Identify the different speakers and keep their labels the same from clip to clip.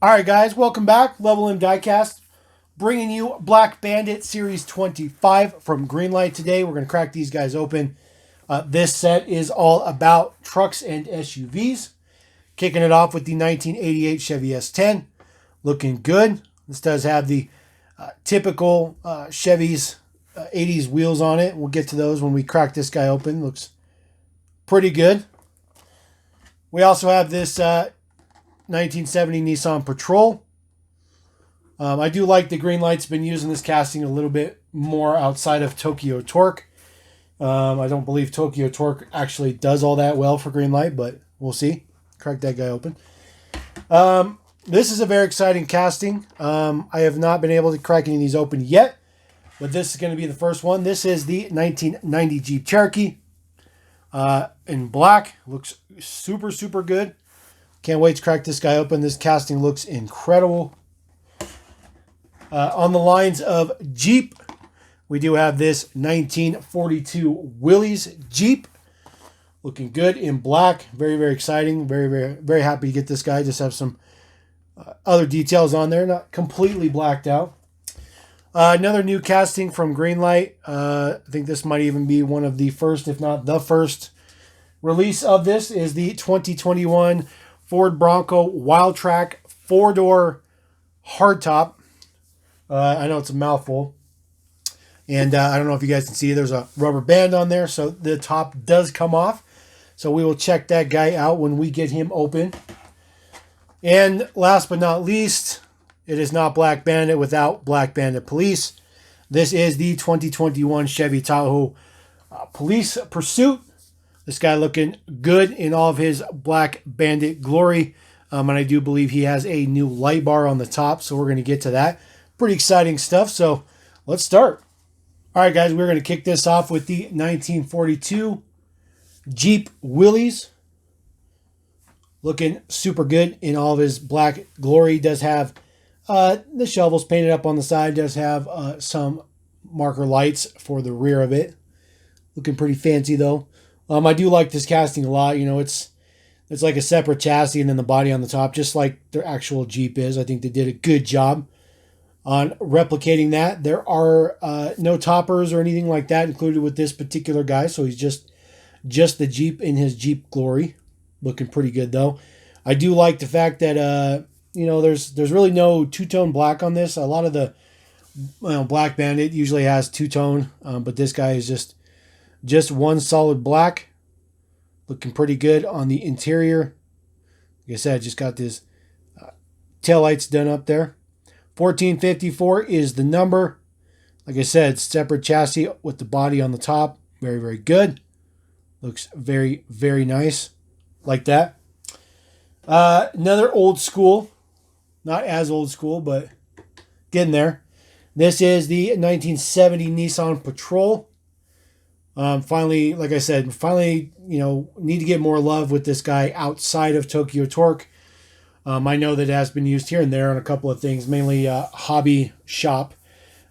Speaker 1: All right, guys, welcome back. Level M Diecast, bringing you Black Bandit Series 25 from Greenlight today. We're going to crack these guys open. This set is all about trucks and SUVs. Kicking it off with the 1988 Chevy S10. Looking good. This does have the typical Chevy's 80s wheels on it. We'll get to those when we crack this guy open. Looks pretty good. We also have this 1970 Nissan Patrol. I do like the Greenlight's been using this casting a little bit more outside of Tokyo Torque. I don't believe Tokyo Torque actually does all that well for Greenlight, but we'll see. Crack that guy open. This is a very exciting casting. I have not been able to crack any of these open yet, but this is going to be the first one. This is the 1990 Jeep Cherokee in black. Looks super, super good. Can't wait to crack this guy open. This casting looks incredible. On the lines of Jeep, we do have this 1942 Willys Jeep. Looking good in black. Very, very exciting. Very, very, very happy to get this guy. Just have some other details on there. Not completely blacked out. Another new casting from Greenlight. I think this might even be one of the first, if not the first, release of this is the 2021 Ford Bronco Wildtrak 4-door hardtop. I know it's a mouthful. And I don't know if you guys can see, there's a rubber band on there, so the top does come off. So we will check that guy out when we get him open. And last but not least, it is not Black Bandit without Black Bandit Police. This is the 2021 Chevy Tahoe Police Pursuit. This guy looking good in all of his Black Bandit glory. And I do believe he has a new light bar on the top, so we're going to get to that. Pretty exciting stuff, so let's start. All right, guys, we're going to kick this off with the 1942 Jeep Willys. Looking super good in all of his black glory. Does have the shovels painted up on the side. Does have some marker lights for the rear of it. Looking pretty fancy, though. I do like this casting a lot. You know, it's like a separate chassis and then the body on the top, just like their actual Jeep is. I think they did a good job on replicating that. There are no toppers or anything like that included with this particular guy, so he's just the Jeep in his Jeep glory. Looking pretty good, though. I do like the fact that you know, there's really no two-tone black on this. A lot of the Black Bandit usually has two-tone, but this guy is just one solid black. Looking pretty good on the interior. Like I said, just got this taillights done up there. 1454 is the number. Like I said, separate chassis with the body on the top. Very, very good. Looks very, very nice. Like that. Another old school. Not as old school, but getting there. This is the 1970 Nissan Patrol. Finally, like I said, need to get more love with this guy outside of Tokyo Torque. I know that it has been used here and there on a couple of things, mainly hobby shop,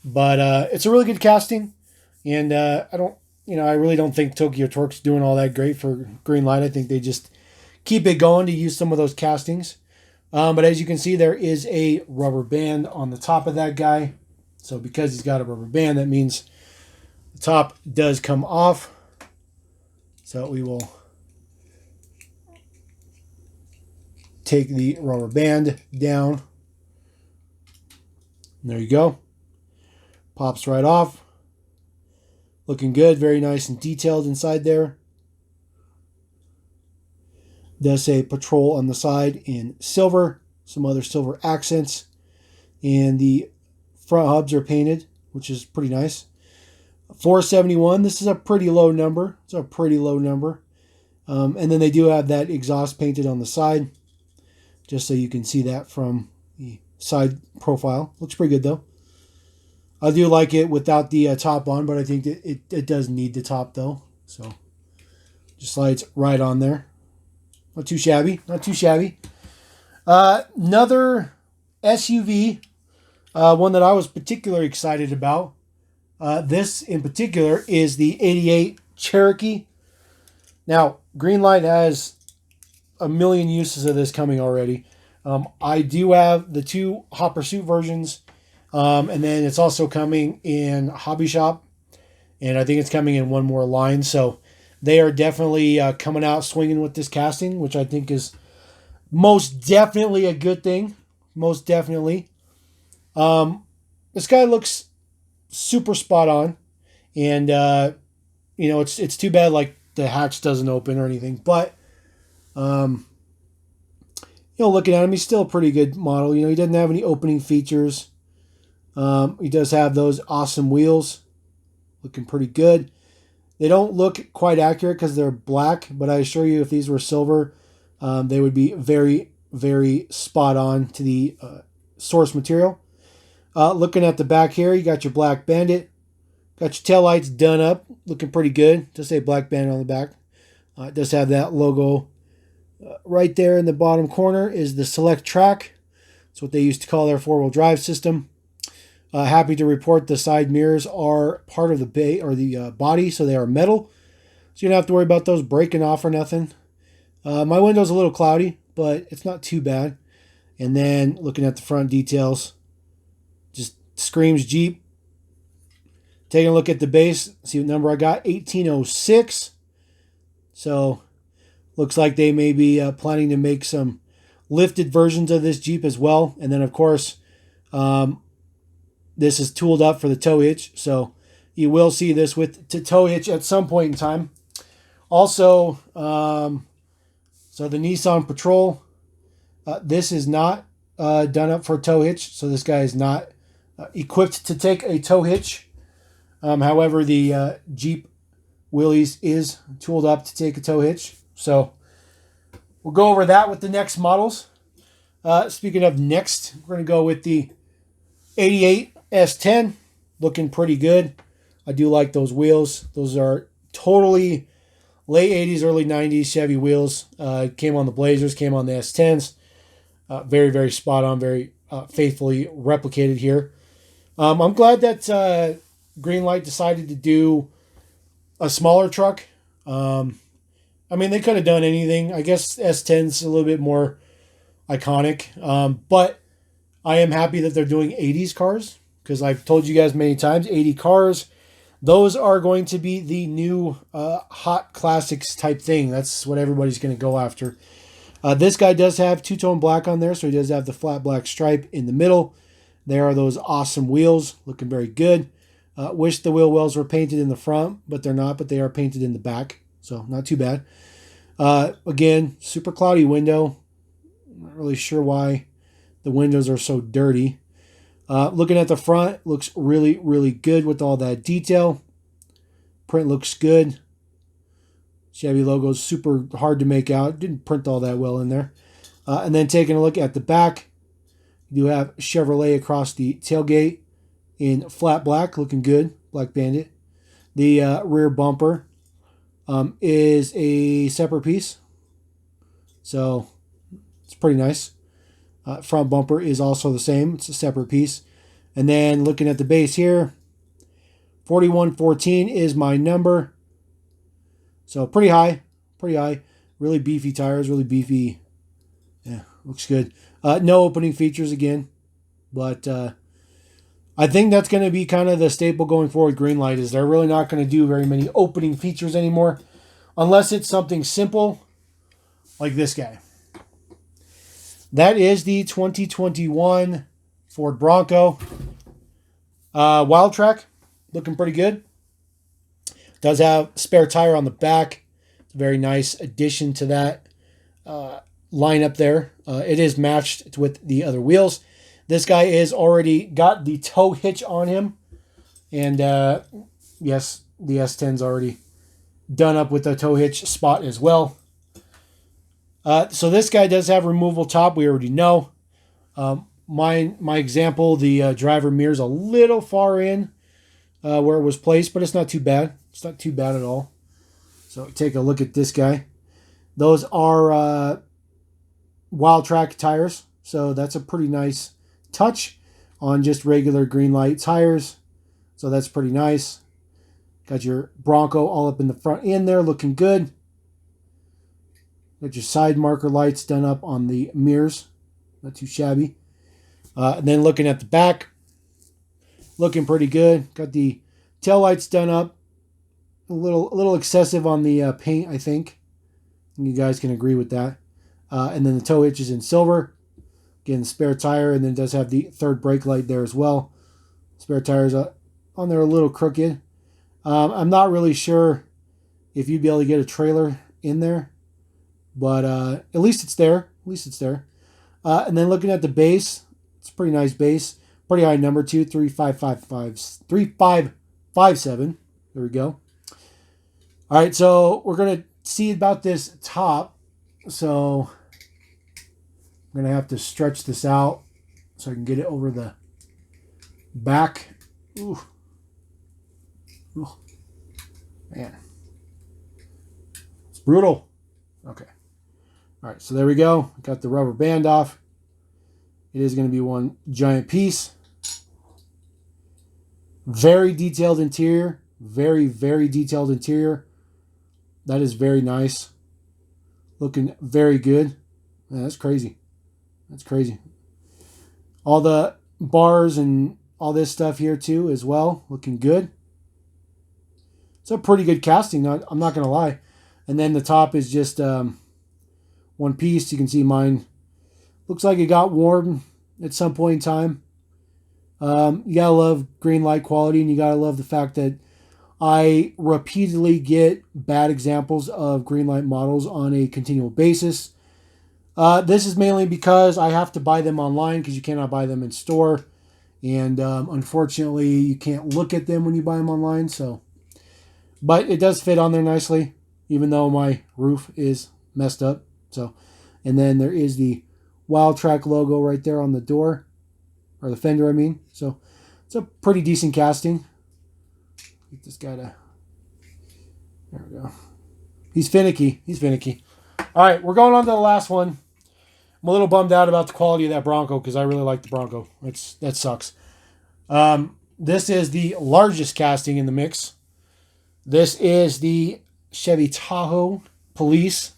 Speaker 1: but it's a really good casting, and I really don't think Tokyo Torque's doing all that great for Greenlight. I think they just keep it going to use some of those castings. But as you can see, there is a rubber band on the top of that guy. So because he's got a rubber band, that means the top does come off. So we will take the rubber band down. And there you go. Pops right off. Looking good. Very nice and detailed inside there. Does say Patrol on the side in silver. Some other silver accents. And the front hubs are painted, which is pretty nice. 471. This is a pretty low number. It's a pretty low number. And then they do have that exhaust painted on the side, just so you can see that from the side profile. Looks pretty good, though. I do like it without the top on, but I think that it does need the top, though. So just slides right on there. Not too shabby. Not too shabby. Another SUV, one that I was particularly excited about. This in particular is the 88 Cherokee. Now, Greenlight has a million uses of this coming already. I do have the 2 Hot Pursuit versions, and then it's also coming in Hobby Shop, and I think it's coming in one more line. So they are definitely coming out swinging with this casting, which I think is most definitely a good thing. Most definitely. This guy looks super spot on, and it's too bad like the hatch doesn't open or anything, but looking at him, he's still a pretty good model. He doesn't have any opening features. He does have those awesome wheels, looking pretty good. They don't look quite accurate because they're black, but I assure you, if these were silver, they would be very, very spot on to the source material. Looking at the back here, you got your Black Bandit. Got your taillights done up, looking pretty good. Just say Black Bandit on the back. It does have that logo. Right there in the bottom corner is the Select Track. That's what they used to call their 4-wheel drive system. Happy to report the side mirrors are part of the body, so they are metal. So you don't have to worry about those breaking off or nothing. My window's a little cloudy, but it's not too bad. And then looking at the front details, just screams Jeep. Taking a look at the base, see what number I got, 1806. So looks like they may be planning to make some lifted versions of this Jeep as well. And then, of course, this is tooled up for the tow hitch. So you will see this with the tow hitch at some point in time. Also, so the Nissan Patrol, this is not done up for a tow hitch. So this guy is not equipped to take a tow hitch. However, the Jeep Willys is tooled up to take a tow hitch. So we'll go over that with the next models. Speaking of next, we're going to go with the 88 S10. Looking pretty good. I do like those wheels. Those are totally late 80s, early 90s Chevy wheels. Came on the Blazers, came on the S10s. Very, very spot on, very faithfully replicated here. I'm glad that Greenlight decided to do a smaller truck. They could have done anything. I guess S10's a little bit more iconic. But I am happy that they're doing 80s cars, because I've told you guys many times, 80 cars, those are going to be the new hot classics type thing. That's what everybody's going to go after. This guy does have two-tone black on there, so he does have the flat black stripe in the middle. There are those awesome wheels, looking very good. Wish the wheel wells were painted in the front, but they're not, but they are painted in the back, so not too bad. Again, super cloudy window. Not really sure why the windows are so dirty. Looking at the front, looks really, really good with all that detail. Print looks good. Chevy logo is super hard to make out. Didn't print all that well in there. And then taking a look at the back, you have Chevrolet across the tailgate in flat black, looking good. Black Bandit. The rear bumper is a separate piece, so it's pretty nice. Front bumper is also the same. It's a separate piece. And then looking at the base here, 4114 is my number. So pretty high, pretty high. Really beefy tires, really beefy. Yeah, looks good. No opening features again, but I think that's going to be kind of the staple going forward. Greenlight is they're really not going to do very many opening features anymore, unless it's something simple like this guy. That is the 2021 Ford Bronco. Wild Track, looking pretty good. Does have spare tire on the back. It's a very nice addition to that lineup there. It is matched with the other wheels. This guy is already got the tow hitch on him. And yes, the S10's already done up with the tow hitch spot as well. So this guy does have removable top. We already know. My example, the driver mirror's a little far in where it was placed, but it's not too bad. It's not too bad at all. So take a look at this guy. Those are Wild Track tires. So that's a pretty nice touch on just regular Greenlight tires. So that's pretty nice. Got your Bronco all up in the front end there, looking good. Got your side marker lights done up on the mirrors. Not too shabby. And then looking at the back, looking pretty good. Got the taillights done up. A little excessive on the paint, I think. You guys can agree with that. And then the tow hitch is in silver. Again, the spare tire, and then it does have the third brake light there as well. Spare tire's on there a little crooked. I'm not really sure if you'd be able to get a trailer in there, but at least it's there. At least it's there. And then looking at the base, it's a pretty nice base. Pretty high number too, 3557. There we go. All right, so we're going to see about this top. So I'm going to have to stretch this out so I can get it over the back. Ooh. Ooh. Man. It's brutal. Okay. All right, so there we go. Got the rubber band off. It is going to be one giant piece. Very detailed interior. Very, very detailed interior. That is very nice. Looking very good. Man, that's crazy. That's crazy. All the bars and all this stuff here too as well. Looking good. It's a pretty good casting. I'm not going to lie. And then the top is just one piece. You can see mine. Looks like it got warm at some point in time. You gotta love Greenlight quality, and you gotta love the fact that I repeatedly get bad examples of Greenlight models on a continual basis. This is mainly because I have to buy them online because you cannot buy them in store. And unfortunately, you can't look at them when you buy them online. So, but it does fit on there nicely, even though my roof is messed up. So, and then there is the Wild Track logo right there on the door, or the fender, I mean. So, it's a pretty decent casting. Get this guy to... There we go. He's finicky. He's finicky. All right, we're going on to the last one. I'm a little bummed out about the quality of that Bronco because I really like the Bronco. That sucks. This is the largest casting in the mix. This is the Chevy Tahoe Police,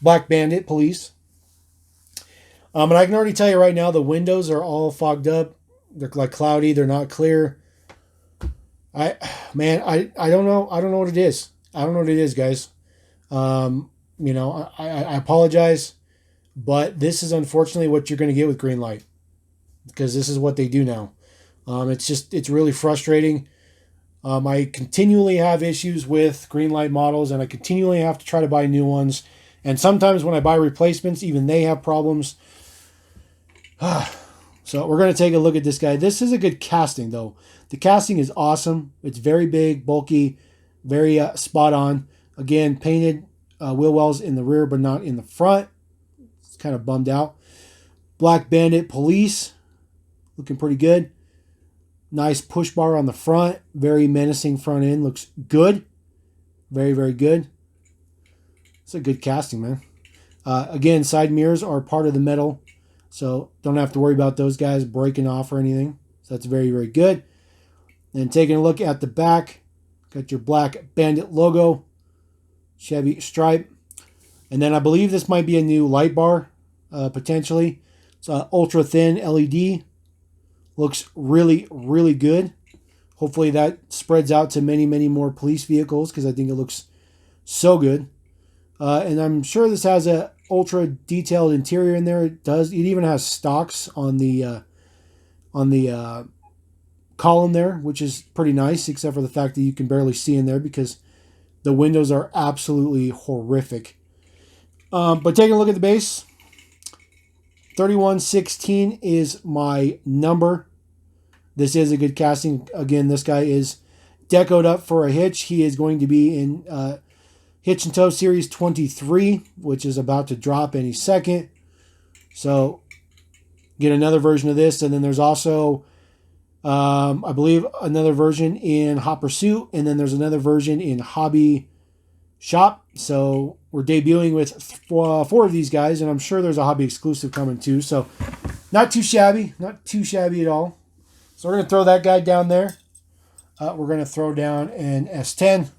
Speaker 1: Black Bandit Police. And I can already tell you right now, the windows are all fogged up. They're like cloudy. They're not clear. I don't know. I don't know what it is. I don't know what it is, guys. I apologize, but this is unfortunately what you're going to get with Greenlight, because this is what they do now. It's really frustrating. I continually have issues with Greenlight models, and I continually have to try to buy new ones. And sometimes when I buy replacements, even they have problems. So we're going to take a look at this guy. This is a good casting, though. The casting is awesome. It's very big, bulky, very spot on. Again, painted wheel wells in the rear, but not in the front. It's kind of bummed out. Black Bandit Police, looking pretty good. Nice push bar on the front. Very menacing front end. Looks good. Very, very good. It's a good casting, man. Again, side mirrors are part of the metal, so don't have to worry about those guys breaking off or anything. So that's very, very good. And taking a look at the back, got your Black Bandit logo, Chevy stripe. And then I believe this might be a new light bar, potentially. It's ultra thin LED. Looks really, really good. Hopefully that spreads out to many, many more police vehicles, because I think it looks so good. And I'm sure this has a ultra detailed interior in there. It does. It even has stocks on the column there, which is pretty nice, except for the fact that you can barely see in there because the windows are absolutely horrific. But taking a look at the base, 3116 is my number. This is a good casting. Again, this guy is decoed up for a hitch. He is going to be in Hitch and Tow Series 23, which is about to drop any second. So get another version of this. And then there's also, I believe, another version in Hot Pursuit. And then there's another version in Hobby Shop. So we're debuting with four of these guys. And I'm sure there's a Hobby exclusive coming too. So not too shabby. Not too shabby at all. So we're going to throw that guy down there. We're going to throw down an S10.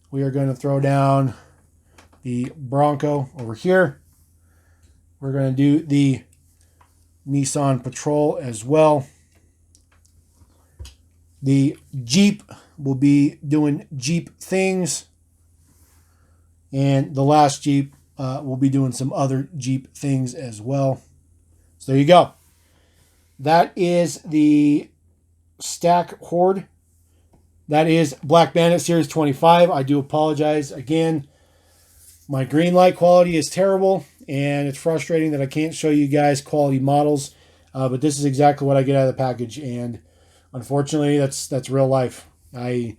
Speaker 1: We are going to throw down the Bronco over here. We're going to do the Nissan Patrol as well. The Jeep will be doing Jeep things. And the last Jeep will be doing some other Jeep things as well. So there you go. That is the stack horde. That is Black Bandit Series 25. I do apologize again. My Greenlight quality is terrible, and it's frustrating that I can't show you guys quality models. But this is exactly what I get out of the package, and unfortunately, that's real life. I'm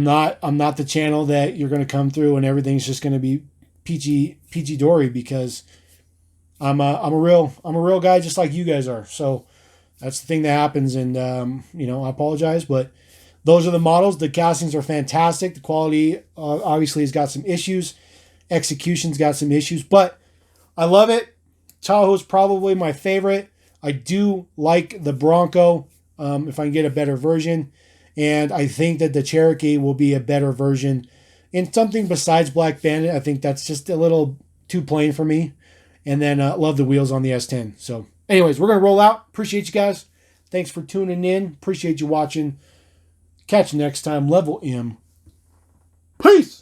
Speaker 1: not the channel that you're going to come through and everything's just going to be peachy dory, because I'm a real guy just like you guys are. So that's the thing that happens, and I apologize, but those are the models. The castings are fantastic. The quality obviously has got some issues. Execution's got some issues, but I love it. Tahoe's probably my favorite. I do like the Bronco if I can get a better version. And I think that the Cherokee will be a better version. And something besides Black Bandit, I think that's just a little too plain for me. And then love the wheels on the S10. So anyways, we're going to roll out. Appreciate you guys. Thanks for tuning in. Appreciate you watching. Catch you next time. Level M. Peace.